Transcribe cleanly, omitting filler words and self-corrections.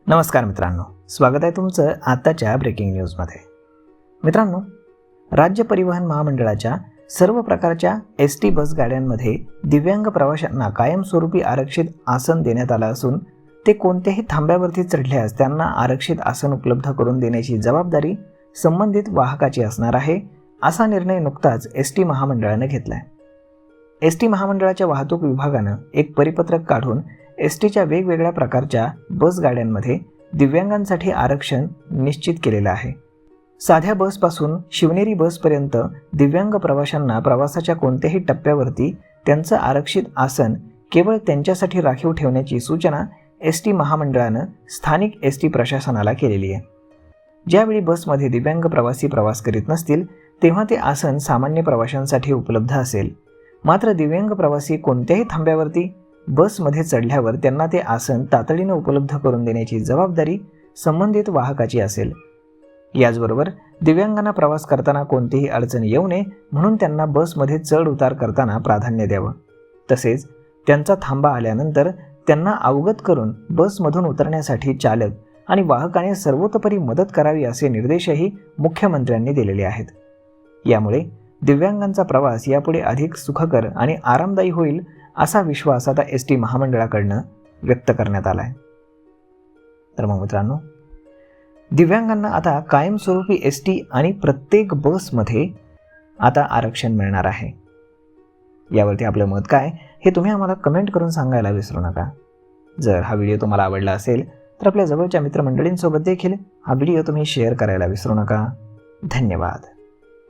नमस्कार मित्रांनो, स्वागत आहे तुमचं आताच्या ब्रेकिंग न्यूजमध्ये. मित्रांनो, राज्य परिवहन महामंडळाच्या सर्व प्रकारच्या एस.टी. बस गाड्यांमध्ये दिव्यांग प्रवाशांना कायमस्वरूपी आरक्षित आसन देण्यात आलं असून ते कोणत्याही थांब्यावरती चढल्यास त्यांना आरक्षित आसन उपलब्ध करून देण्याची जबाबदारी संबंधित वाहकाची असणार आहे, असा निर्णय नुकताच एस.टी. महामंडळाने घेतला आहे. एस.टी. महामंडळाच्या वाहतूक विभागानं एक परिपत्रक काढून एस.टीच्या वेगवेगळ्या प्रकारच्या बस गाड्यांमध्ये दिव्यांगांसाठी आरक्षण निश्चित केलेलं आहे. साध्या बसपासून शिवनेरी बसपर्यंत दिव्यांग प्रवाशांना प्रवासाच्या कोणत्याही टप्प्यावरती त्यांचं आरक्षित आसन केवळ त्यांच्यासाठी राखीव ठेवण्याची सूचना एस.टी. महामंडळानं स्थानिक एस.टी. प्रशासनाला केलेली आहे. ज्यावेळी बसमध्ये दिव्यांग प्रवासी प्रवास करीत नसतील तेव्हा ते आसन सामान्य प्रवाशांसाठी उपलब्ध असेल. मात्र दिव्यांग प्रवासी कोणत्याही थांब्यावरती बसमध्ये चढल्यावर त्यांना ते आसन तातडीनं उपलब्ध करून देण्याची जबाबदारी संबंधित वाहकाची असेल. याचबरोबर दिव्यांगांना प्रवास करताना कोणतीही अडचण येऊ नये म्हणून त्यांना बसमध्ये चढ उतार करताना प्राधान्य द्यावं. तसेच त्यांचा थांबा आल्यानंतर त्यांना अवगत करून बसमधून उतरण्यासाठी चालक आणि वाहकाने सर्वतोपरी मदत करावी असे निर्देशही मुख्यमंत्र्यांनी दिलेले आहेत. यामुळे दिव्यांगांचा प्रवास यापुढे अधिक सुखकर आणि आरामदायी होईल असा विश्वास आता एस.टी. महामंडळाकडनं व्यक्त करण्यात आला आहे. तर मग मित्रांनो, दिव्यांगांना आता कायमस्वरूपी एस.टी. आणि प्रत्येक बसमध्ये आता आरक्षण मिळणार आहे. यावरती आपलं मत काय हे तुम्ही आम्हाला कमेंट करून सांगायला विसरू नका. जर हा व्हिडिओ तुम्हाला आवडला असेल तर आपल्या जवळच्या मित्रमंडळींसोबत देखील हा व्हिडिओ तुम्ही शेअर करायला विसरू नका. धन्यवाद.